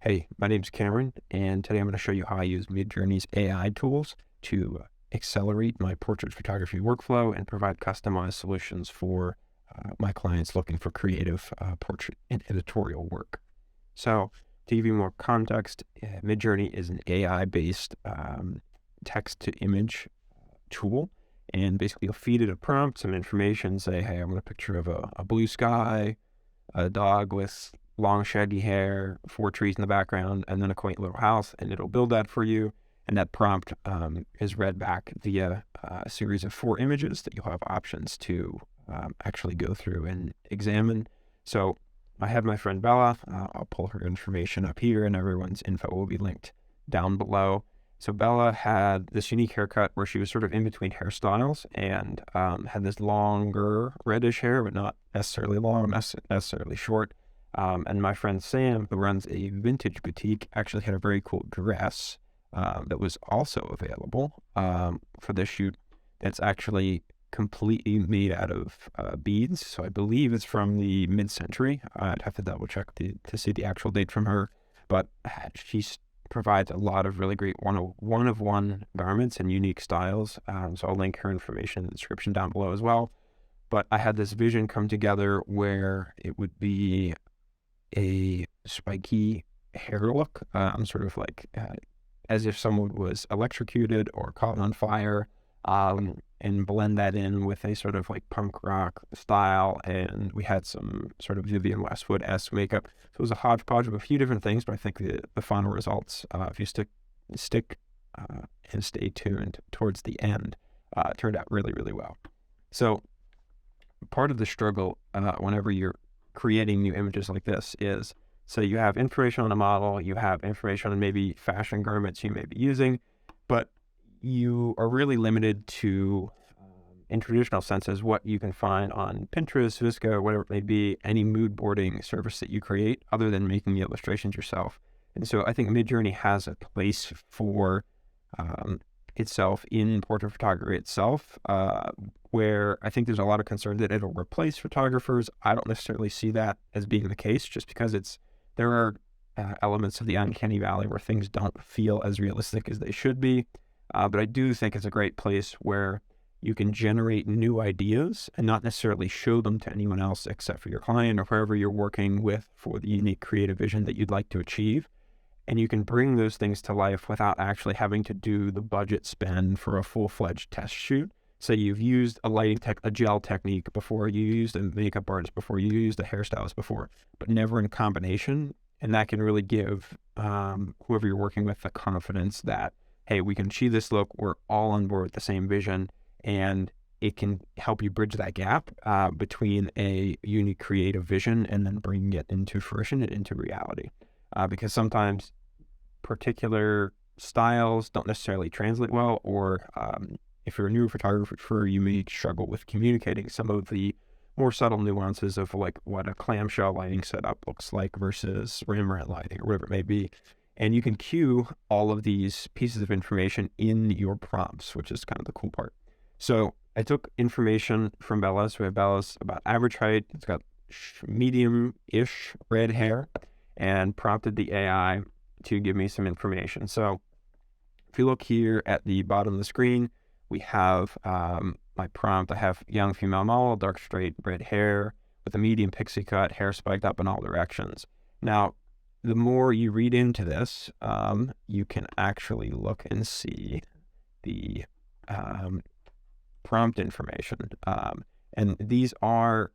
Hey, my name's Cameron, and today I'm going to show you how I use Midjourney's AI tools to accelerate my portrait photography workflow and provide customized solutions for my clients looking for creative portrait and editorial work. So, to give you more context, Midjourney is an AI-based text-to-image tool, and basically you'll feed it a prompt, some information, say, hey, I want a picture of a blue sky, a dog with long shaggy hair, 4 trees in the background, and then a quaint little house, and it'll build that for you. And that prompt is read back via a series of 4 images that you'll have options to actually go through and examine. So I have my friend Bella. I'll pull her information up here, and everyone's info will be linked down below. So Bella had this unique haircut where she was sort of in between hairstyles and had this longer reddish hair, but not necessarily long, not necessarily short. And my friend Sam, who runs a vintage boutique, actually had a very cool dress that was also available for this shoot. That's actually completely made out of beads. So I believe it's from the mid-century. I'd have to double check to see the actual date from her. But she's provides a lot of really great one-of-one garments and unique styles. So I'll link her information in the description down below as well. But I had this vision come together where it would be a spiky hair look, sort of like as if someone was electrocuted or caught on fire, and blend that in with a sort of like punk rock style. And we had some sort of Vivienne Westwood-esque makeup. So it was a hodgepodge of a few different things, but I think the final results, if you stick and stay tuned towards the end, turned out really, really well. So part of the struggle whenever you're creating new images like this is, so you have information on a model, you have information on maybe fashion garments you may be using, but you are really limited to, in traditional senses, what you can find on Pinterest, Visco, whatever it may be, any mood boarding service that you create other than making the illustrations yourself. And so I think Midjourney has a place for itself in portrait photography itself, where I think there's a lot of concern that it'll replace photographers. I don't necessarily see that as being the case, just because there are elements of the uncanny valley where things don't feel as realistic as they should be. But I do think it's a great place where you can generate new ideas and not necessarily show them to anyone else except for your client or whoever you're working with for the unique creative vision that you'd like to achieve. And you can bring those things to life without actually having to do the budget spend for a full-fledged test shoot. So you've used a gel technique before, you used a makeup artist before, you used a hairstylist before, but never in combination. And that can really give whoever you're working with the confidence that, hey, we can achieve this look, we're all on board with the same vision, and it can help you bridge that gap between a unique creative vision and then bringing it into fruition and into reality. Because sometimes particular styles don't necessarily translate well, or if you're a newer photographer, you may struggle with communicating some of the more subtle nuances of like what a clamshell lighting setup looks like versus Rembrandt lighting or whatever it may be. And you can cue all of these pieces of information in your prompts, which is kind of the cool part. So I took information from Bella. So we have Bella's about average height. It's got medium-ish red hair, and prompted the AI to give me some information. So if you look here at the bottom of the screen, we have my prompt. I have young female model, dark straight red hair with a medium pixie cut, hair spiked up in all directions. Now, the more you read into this, you can actually look and see the prompt information. And these are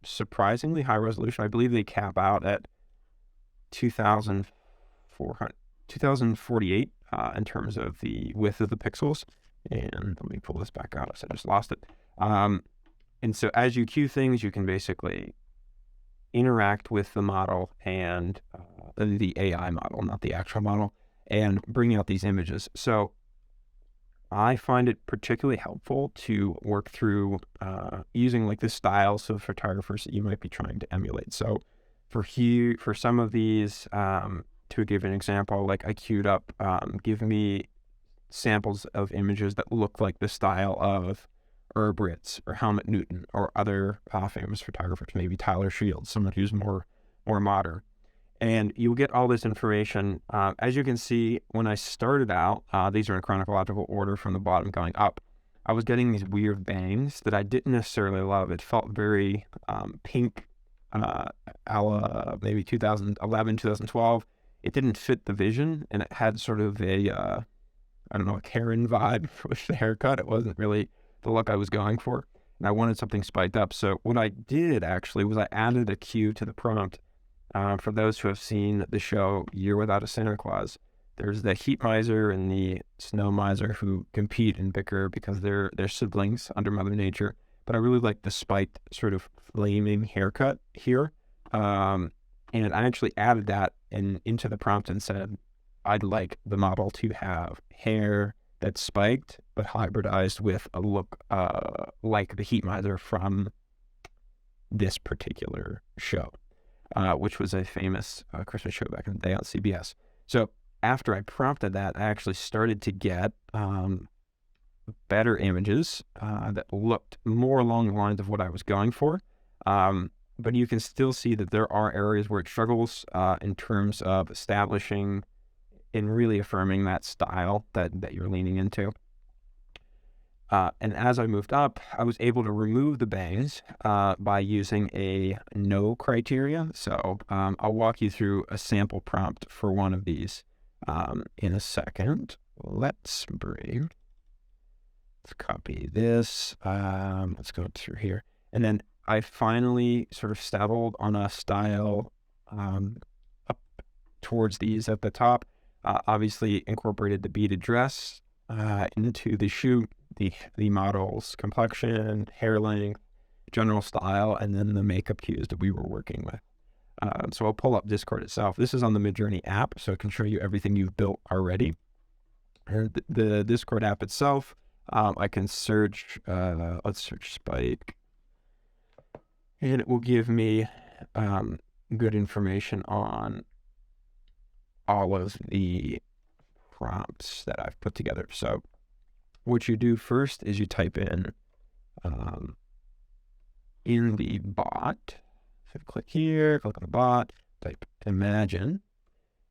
surprisingly high resolution. I believe they cap out at 2048 in terms of the width of the pixels. And let me pull this back out, so I just lost it. And so as you cue things, you can basically interact with the model and the AI model, not the actual model, and bring out these images. So I find it particularly helpful to work through using like the styles of photographers that you might be trying to emulate. So for some of these, to give an example, like I queued up, give me samples of images that look like the style of Herb Ritts or Helmut Newton or other famous photographers, maybe Tyler Shields, someone who's more modern. And you'll get all this information. As you can see, when I started out, these are in chronological order from the bottom going up. I was getting these weird bangs that I didn't necessarily love. It felt very pink, a la maybe 2011, 2012. It didn't fit the vision, and it had sort of a, I don't know, a Karen vibe with the haircut. It wasn't really the look I was going for, and I wanted something spiked up. So what I did actually was I added a cue to the prompt. For those who have seen the show Year Without a Santa Claus, there's the heat miser and the snow miser who compete and bicker because they're siblings under Mother Nature. But I really like the spiked sort of flaming haircut here. And I actually added that into the prompt and said, I'd like the model to have hair that's spiked, but hybridized with a look like the heat miser from this particular show. Which was a famous Christmas show back in the day on CBS. So after I prompted that, I actually started to get better images that looked more along the lines of what I was going for. But you can still see that there are areas where it struggles in terms of establishing and really affirming that style that you're leaning into. And as I moved up, I was able to remove the bangs by using a no criteria. So I'll walk you through a sample prompt for one of these in a second. Let's copy this. Let's go through here. And then I finally sort of settled on a style up towards these at the top. Obviously incorporated the beaded dress into the shoot, the model's complexion, hair length, general style, and then the makeup cues that we were working with. So I'll pull up Discord itself. This is on the Midjourney app, so it can show you everything you've built already. The Discord app itself, I can search, let's search Spike, and it will give me good information on all of the prompts that I've put together. So what you do first is you type in the bot. So click here, click on the bot, type imagine,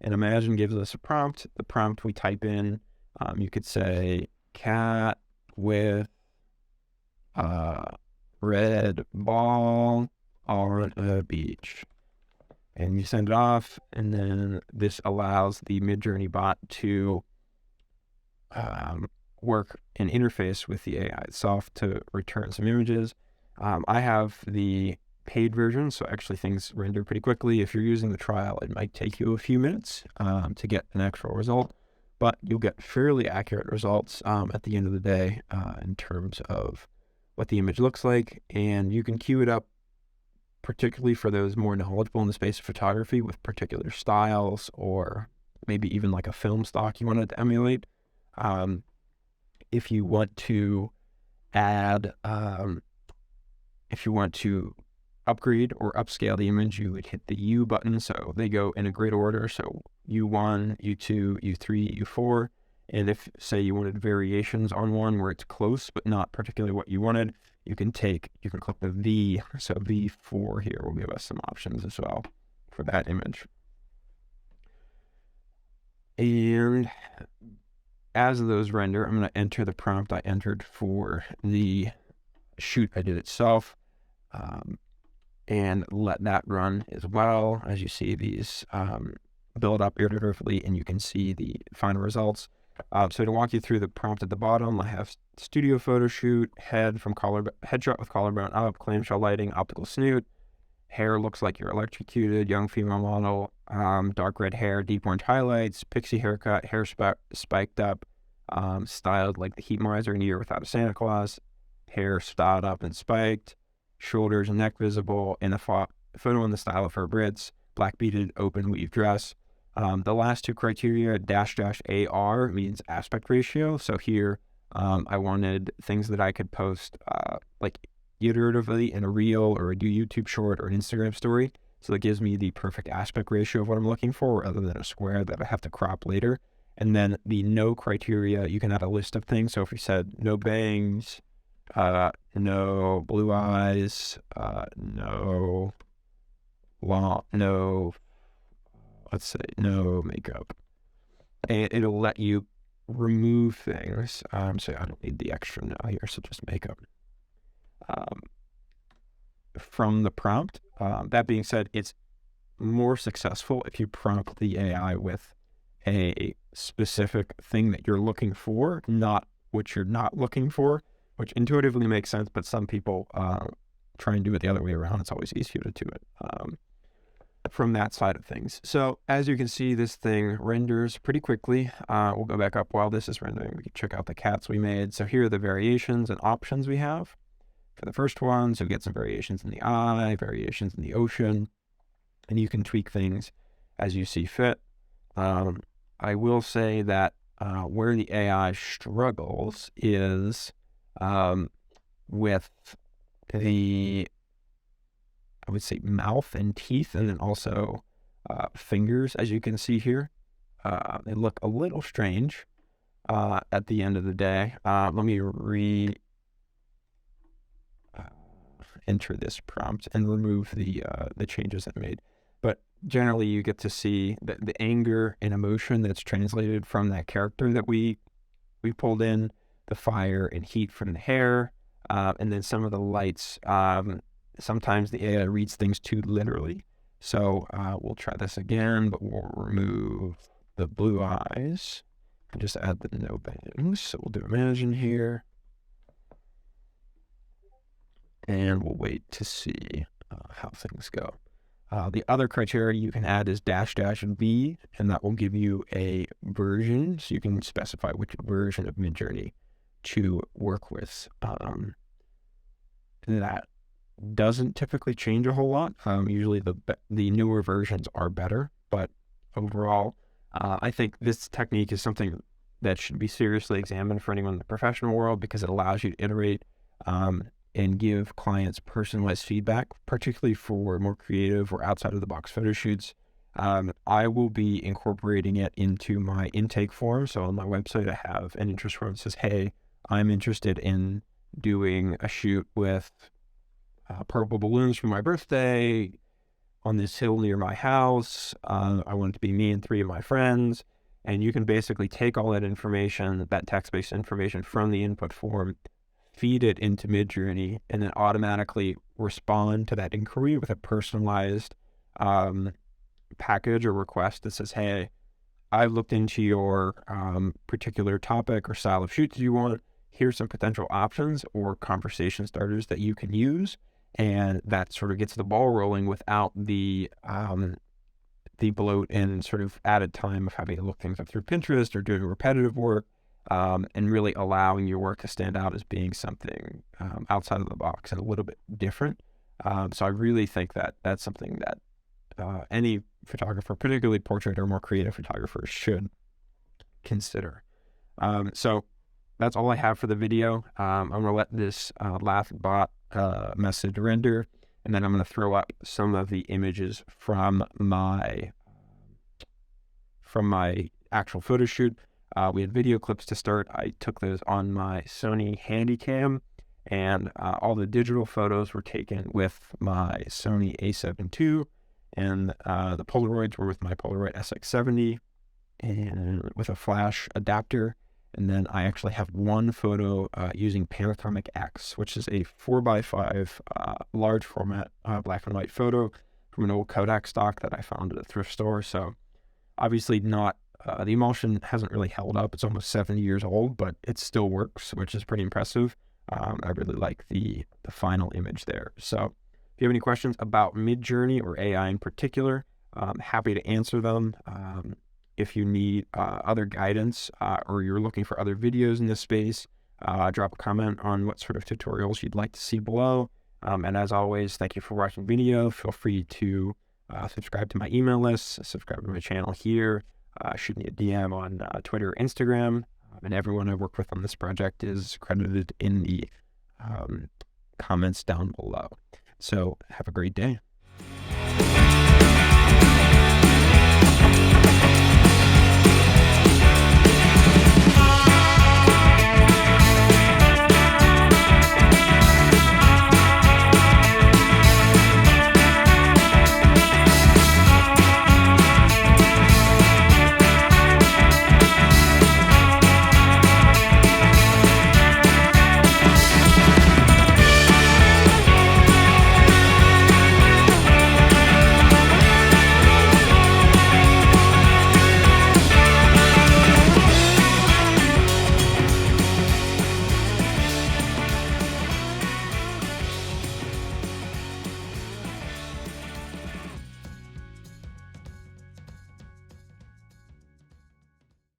and imagine gives us a prompt. The prompt we type in, you could say cat with a red ball on a beach. And you send it off, and then this allows the Midjourney bot to work and interface with the AI itself to return some images. I have the paid version, so actually things render pretty quickly. If you're using the trial, it might take you a few minutes to get an actual result, but you'll get fairly accurate results at the end of the day in terms of what the image looks like, and you can queue it up particularly for those more knowledgeable in the space of photography with particular styles, or maybe even like a film stock you wanted to emulate. If you want to add, if you want to upgrade or upscale the image, you would hit the U button. So they go in a grid order. So U1, U2, U3, U4. And if, say, you wanted variations on one where it's close, but not particularly what you wanted, you can click the V. So V4 here will give us some options as well for that image. And as those render, I'm going to enter the prompt I entered for the shoot I did itself, and let that run as well. As you see, these build up iteratively, and you can see the final results. So to walk you through the prompt at the bottom, I have studio photo shoot, headshot with collarbone up, clamshell lighting, optical snoot, hair looks like you're electrocuted, young female model, dark red hair, deep orange highlights, pixie haircut, hair spiked up, styled like the heat miser in Year Without a Santa Claus, hair styled up and spiked, shoulders and neck visible, and a photo in the style of her Brits, black beaded open weave dress. The last two criteria, --AR, means aspect ratio. So here, I wanted things that I could post like iteratively in a reel or a YouTube short or an Instagram story. So that gives me the perfect aspect ratio of what I'm looking for, other than a square that I have to crop later. And then the no criteria, you can add a list of things. So if you said no bangs, no blue eyes, no let's say no makeup, and it'll let you remove things. So I don't need the extra now here, so just makeup. From the prompt. That being said, it's more successful if you prompt the AI with a specific thing that you're looking for, not what you're not looking for, which intuitively makes sense, but some people try and do it the other way around. It's always easier to do it from that side of things. So as you can see, this thing renders pretty quickly. We'll go back up while this is rendering. We can check out the cats we made. So here are the variations and options we have. For the first one, so get some variations in the eye, variations in the ocean, and you can tweak things as you see fit. I will say that where the AI struggles is with the, I would say, mouth and teeth, and then also fingers, as you can see here. They look a little strange at the end of the day. Let me enter this prompt and remove the changes it made. But generally, you get to see the anger and emotion that's translated from that character that we pulled in, the fire and heat from the hair, and then some of the lights. Sometimes the AI reads things too literally. So we'll try this again, but we'll remove the blue eyes and just add the no bangs. So we'll do imagine here. And we'll wait to see how things go. The other criteria you can add is --V, and that will give you a version, so you can specify which version of Midjourney to work with. That doesn't typically change a whole lot. Usually the newer versions are better, but overall, I think this technique is something that should be seriously examined for anyone in the professional world, because it allows you to iterate and give clients personalized feedback, particularly for more creative or outside of the box photo shoots. I will be incorporating it into my intake form. So on my website, I have an interest form that says, hey, I'm interested in doing a shoot with purple balloons for my birthday on this hill near my house. I want it to be me and 3 of my friends. And you can basically take all that information, that text-based information from the input form, feed it into Midjourney, and then automatically respond to that inquiry with a personalized package or request that says, hey, I've looked into your particular topic or style of shoot that you want. Here's some potential options or conversation starters that you can use. And that sort of gets the ball rolling without the bloat and sort of added time of having to look things up through Pinterest or doing repetitive work. And really allowing your work to stand out as being something outside of the box and a little bit different. So I really think that that's something that any photographer, particularly portrait or more creative photographers, should consider. So that's all I have for the video. I'm going to let this last bot message render, and then I'm going to throw up some of the images from my actual photo shoot. We had video clips to start. I took those on my Sony Handycam, and all the digital photos were taken with my Sony a7 II, and the Polaroids were with my Polaroid SX70 and with a flash adapter. And then I actually have one photo using Panasonic X, which is a 4x5 large format black and white photo from an old Kodak stock that I found at a thrift store. So obviously not, the emulsion hasn't really held up. It's almost 70 years old, but it still works, which is pretty impressive. I really like the final image there. So if you have any questions about Midjourney or AI in particular, I'm happy to answer them. If you need other guidance or you're looking for other videos in this space, drop a comment on what sort of tutorials you'd like to see below. And as always, thank you for watching the video. Feel free to subscribe to my email list, subscribe to my channel here, shoot me a DM on Twitter or Instagram. And everyone I work with on this project is credited in the comments down below. So have a great day.